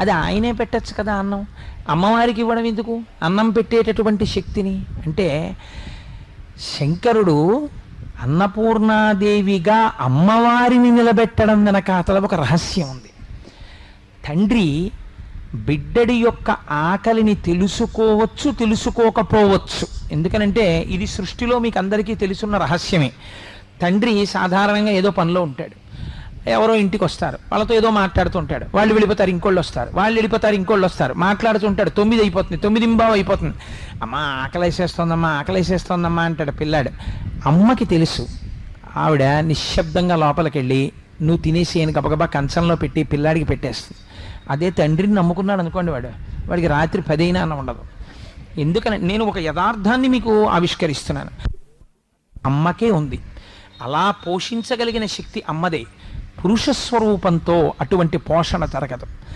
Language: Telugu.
అది ఆయనే పెట్టచ్చు కదా అన్నం. అమ్మవారికి ఇవ్వడం ఎందుకు అన్నం పెట్టేటటువంటి శక్తిని? అంటే శంకరుడు అన్నపూర్ణాదేవిగా అమ్మవారిని నిలబెట్టడం వెనక అతల ఒక రహస్యం ఉంది. తండ్రి బిడ్డడి యొక్క ఆకలిని తెలుసుకోవచ్చు, తెలుసుకోకపోవచ్చు. ఎందుకనంటే ఇది సృష్టిలో మీకు అందరికీ తెలుసున్న రహస్యమే. తండ్రి సాధారణంగా ఏదో పనిలో ఉంటాడు, ఎవరో ఇంటికి వస్తారు, వాళ్ళతో ఏదో మాట్లాడుతుంటాడు, వాళ్ళు వెళ్ళిపోతారు, ఇంకోళ్ళు వస్తారు, వాళ్ళు వెళ్ళిపోతారు, ఇంకోళ్ళు వస్తారు, మాట్లాడుతుంటాడు. 9 అయిపోతుంది, 9:15 అయిపోతుంది. అమ్మా ఆకలేసేస్తోందమ్మా, ఆకలేసేస్తోందమ్మా అంటాడు పిల్లాడు. అమ్మకి తెలుసు. ఆవిడ నిశ్శబ్దంగా లోపలికి వెళ్ళి నువ్వు తినేసేయని గబగబా కంచంలో పెట్టి పిల్లాడికి పెట్టేస్తుంది. అదే తండ్రిని నమ్ముకున్నాడు అనుకోండి, వాడికి రాత్రి 10 అయినా అన్నం ఉండదు. ఎందుకని నేను ఒక యథార్థాన్ని మీకు ఆవిష్కరిస్తున్నాను. అమ్మకే ఉంది. అలా పోషించగలిగిన శక్తి అమ్మదే. పురుష స్వరూపంతో అటువంటి పోషణ జరగదు.